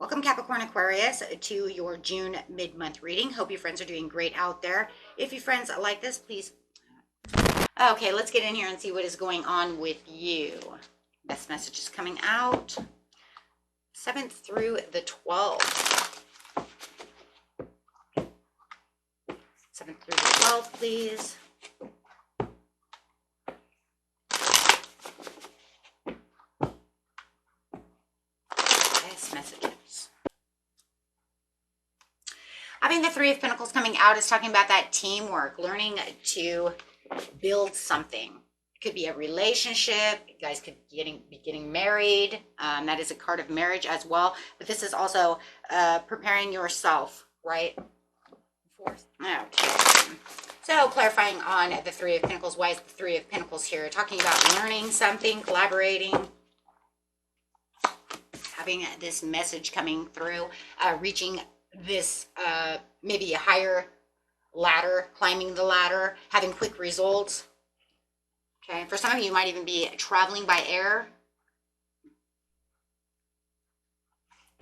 Welcome, Capricorn Aquarius, to your June mid-month reading. Hope you friends are doing great out there. If you friends like this, please. Okay, let's get in here and see what is going on with you. Best message is coming out. 7th through the 12th. 7th through the 12th, please. Best messages. Having the Three of Pentacles coming out is talking about that teamwork, learning to build something. It could be a relationship. You guys could be getting married. That is a card of marriage as well. But this is also preparing yourself, right? Okay. So clarifying on the Three of Pentacles. Why is the Three of Pentacles here? Talking about learning something, collaborating, having this message coming through, reaching this maybe a higher ladder, climbing the ladder, having quick results. Okay, for some of you might even be traveling by air.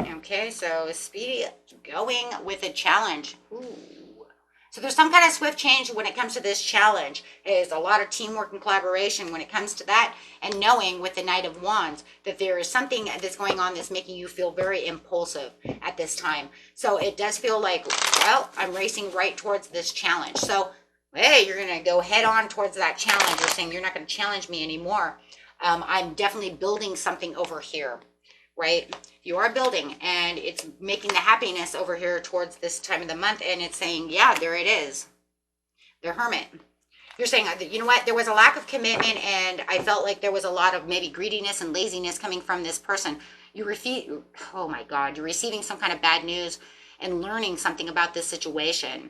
Okay, so speedy going with a challenge. Ooh. So there's some kind of swift change when it comes to this challenge. There's a lot of teamwork and collaboration when it comes to that, and knowing with the Knight of Wands that there is something that's going on that's making you feel very impulsive at this time. So it does feel like, well, I'm racing right towards this challenge. So, hey, you're going to go head on towards that challenge. You're saying you're not going to challenge me anymore. I'm definitely building something over here, right? You are building, and it's making the happiness over here towards this time of the month, and it's saying, yeah, there it is. The Hermit. You're saying, you know what, there was a lack of commitment, and I felt like there was a lot of maybe greediness and laziness coming from this person. Oh my God, you're receiving some kind of bad news and learning something about this situation.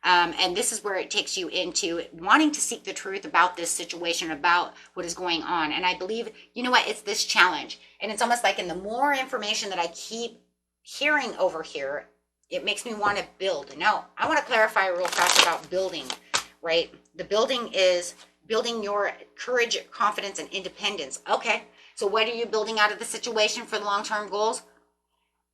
And this is where it takes you into wanting to seek the truth about this situation, about what is going on. And I believe, you know what, it's this challenge. And it's almost like, in the more information that I keep hearing over here, it makes me want to build. No, I want to clarify real fast about building, right? The building is building your courage, confidence, and independence. Okay, so what are you building out of the situation for the long-term goals?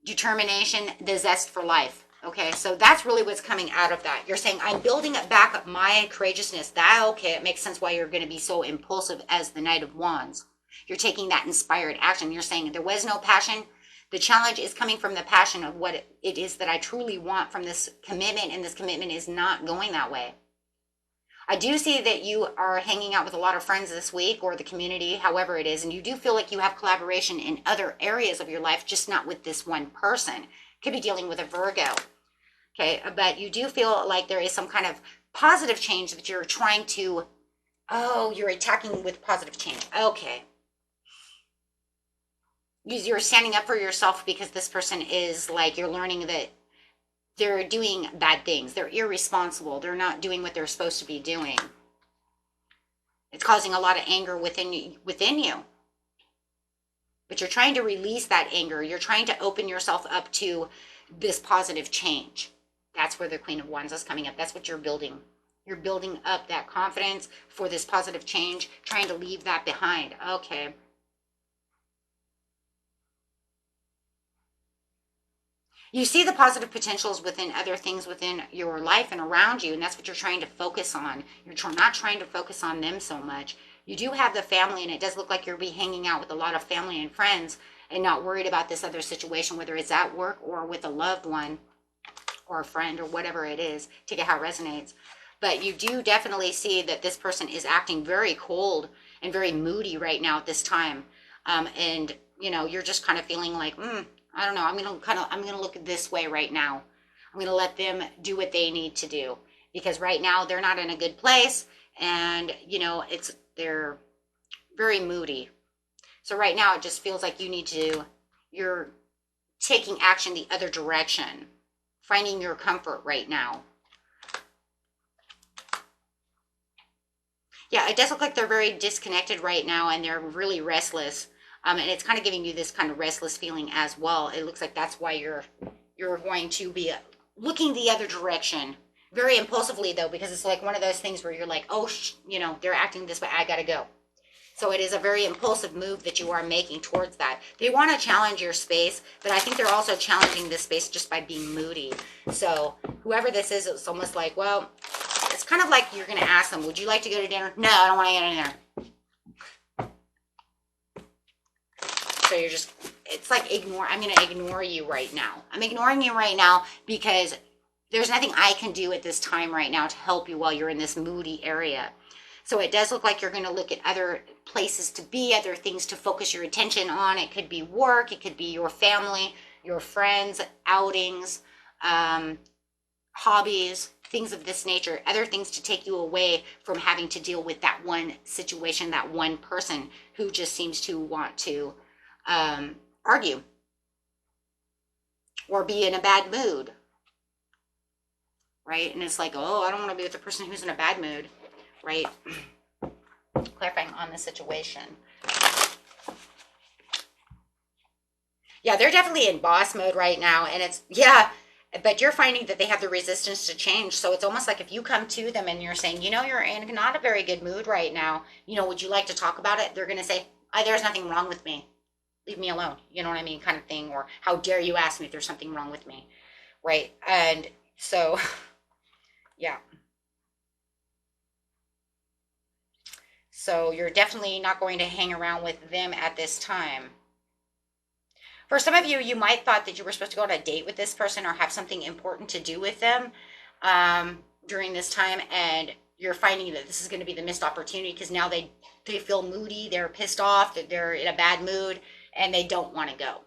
Determination, the zest for life. Okay, so that's really what's coming out of that. You're saying, I'm building back up my courageousness. Okay, it makes sense why you're going to be so impulsive as the Knight of Wands. You're taking that inspired action. You're saying there was no passion. The challenge is coming from the passion of what it is that I truly want from this commitment, and this commitment is not going that way. I do see that you are hanging out with a lot of friends this week, or the community, however it is, and you do feel like you have collaboration in other areas of your life, just not with this one person. Could be dealing with a Virgo. Okay, but you do feel like there is some kind of positive change that you're trying to, you're attacking with positive change. Okay. You're standing up for yourself because this person is like, you're learning that they're doing bad things. They're irresponsible. They're not doing what they're supposed to be doing. It's causing a lot of anger within you. But you're trying to release that anger. You're trying to open yourself up to this positive change. That's where the Queen of Wands is coming up. That's what you're building. You're building up that confidence for this positive change, trying to leave that behind. Okay. You see the positive potentials within other things within your life and around you, and that's what you're trying to focus on. You're not trying to focus on them so much. You do have the family, and it does look like you'll be hanging out with a lot of family and friends and not worried about this other situation, whether it's at work or with a loved one or a friend or whatever it is. Take it how it resonates. But you do definitely see that this person is acting very cold and very moody right now at this time. And, you know, you're just kind of feeling like, I don't know, I'm going to look at this way right now. I'm going to let them do what they need to do, because right now they're not in a good place, and, you know, they're very moody. So right now it just feels like you're taking action the other direction, finding your comfort right now. Yeah, it does look like they're very disconnected right now, and they're really restless. And it's kind of giving you this kind of restless feeling as well. It looks like that's why you're going to be looking the other direction very impulsively, though, because it's like one of those things where you're like, you know, they're acting this way, I gotta go. So it is a very impulsive move that you are making towards that. They want to challenge your space, but I think they're also challenging this space just by being moody. So whoever this is, it's almost like, well, it's kind of like you're going to ask them, would you like to go to dinner? No, I don't want to get to dinner. So you're just, it's like I'm going to ignore you right now. I'm ignoring you right now because there's nothing I can do at this time right now to help you while you're in this moody area. So it does look like you're going to look at other places to be, other things to focus your attention on. It could be work, it could be your family, your friends, outings, hobbies, things of this nature, other things to take you away from having to deal with that one situation, that one person who just seems to want to argue or be in a bad mood, right? And it's like, oh, I don't want to be with a person who's in a bad mood, right? Clarifying on the situation. Yeah, they're definitely in boss mode right now, and it's, yeah, but you're finding that they have the resistance to change. So it's almost like if you come to them and you're saying, you know, you're in not a very good mood right now, you know, would you like to talk about it? They're going to say, there's nothing wrong with me. Leave me alone. You know what I mean? Kind of thing. Or how dare you ask me if there's something wrong with me? Right? And so, yeah. So you're definitely not going to hang around with them at this time. For some of you, you might thought that you were supposed to go on a date with this person or have something important to do with them during this time, and you're finding that this is going to be the missed opportunity because now they feel moody, they're pissed off, that they're in a bad mood, and they don't want to go.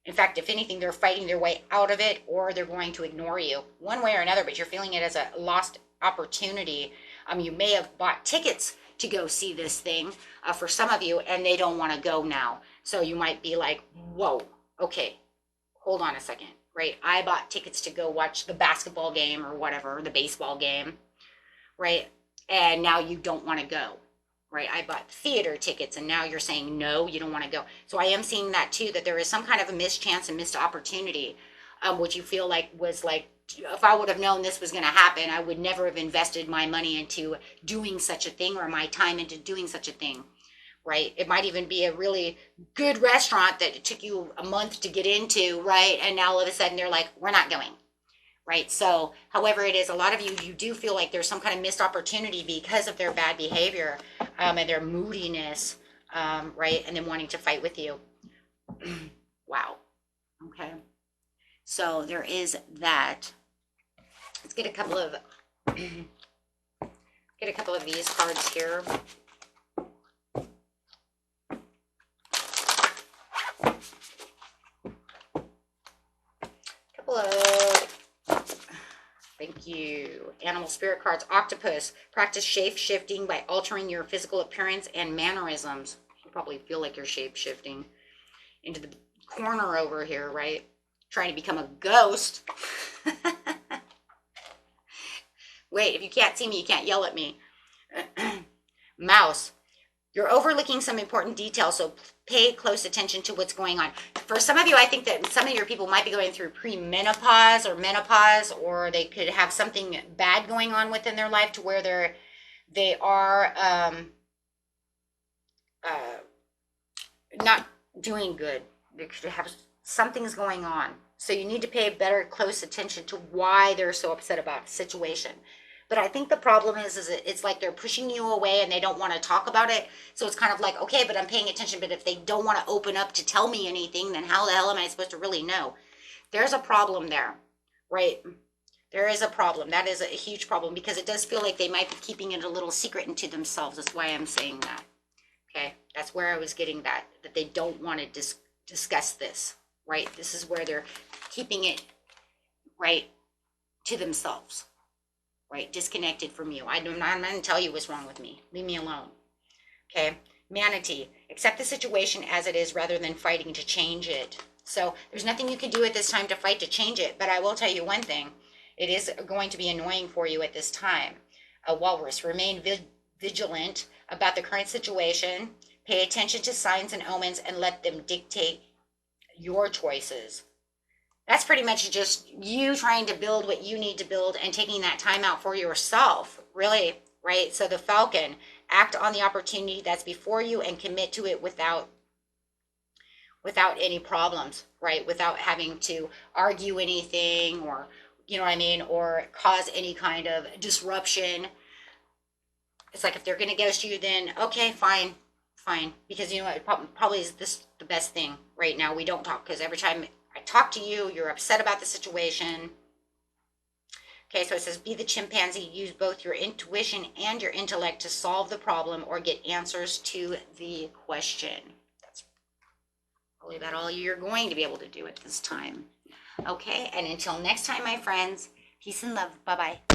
In fact, if anything, they're fighting their way out of it, or they're going to ignore you one way or another, but you're feeling it as a lost opportunity. You may have bought tickets to go see this thing for some of you, and they don't want to go now. So you might be like, whoa, okay, hold on a second, right? I bought tickets to go watch the basketball game or whatever, the baseball game, right? And now you don't want to go, right? I bought theater tickets, and now you're saying, no, you don't want to go. So I am seeing that too, that there is some kind of a missed chance and missed opportunity, which you feel like was like, if I would have known this was going to happen, I would never have invested my money into doing such a thing or my time into doing such a thing, right? It might even be a really good restaurant that it took you a month to get into, right? And now all of a sudden they're like, we're not going, right? So however it is, a lot of you do feel like there's some kind of missed opportunity because of their bad behavior and their moodiness, right? And then wanting to fight with you. Wow. Okay. So there is that. Let's get a couple of these cards here. Thank you. Animal spirit cards. Octopus. Practice shape-shifting by altering your physical appearance and mannerisms. You probably feel like you're shape-shifting into the corner over here, right? Trying to become a ghost. Wait, if you can't see me, you can't yell at me. Mouse. You're overlooking some important details, so pay close attention to what's going on. For some of you, I think that some of your people might be going through premenopause or menopause, or they could have something bad going on within their life to where they are not doing good. They could have something's going on. So you need to pay better close attention to why they're so upset about the situation. But I think the problem is it's like they're pushing you away and they don't want to talk about it. So it's kind of like, okay, but I'm paying attention. But if they don't want to open up to tell me anything, then how the hell am I supposed to really know? There's a problem there, right? There is a problem. That is a huge problem because it does feel like they might be keeping it a little secret into themselves. That's why I'm saying that. Okay, that's where I was getting that they don't want to discuss this, right? This is where they're keeping it, right, to themselves, right? Disconnected from you. I'm not going to tell you what's wrong with me. Leave me alone. Okay, Manatee. Accept the situation as it is rather than fighting to change it. So there's nothing you can do at this time to fight to change it, but I will tell you one thing. It is going to be annoying for you at this time. Walrus. Remain vigilant about the current situation. Pay attention to signs and omens and let them dictate your choices. That's pretty much just you trying to build what you need to build and taking that time out for yourself, really, right? So the Falcon, act on the opportunity that's before you and commit to it without any problems, right? Without having to argue anything, or, you know what I mean, or cause any kind of disruption. It's like, if they're going to ghost you, then okay, fine, because you know what, probably is this the best thing right now. We don't talk, because every time I talk to you, you're upset about the situation. Okay, so it says, be the chimpanzee. Use both your intuition and your intellect to solve the problem or get answers to the question. That's probably about all you're going to be able to do at this time. Okay, and until next time, my friends, peace and love. Bye-bye.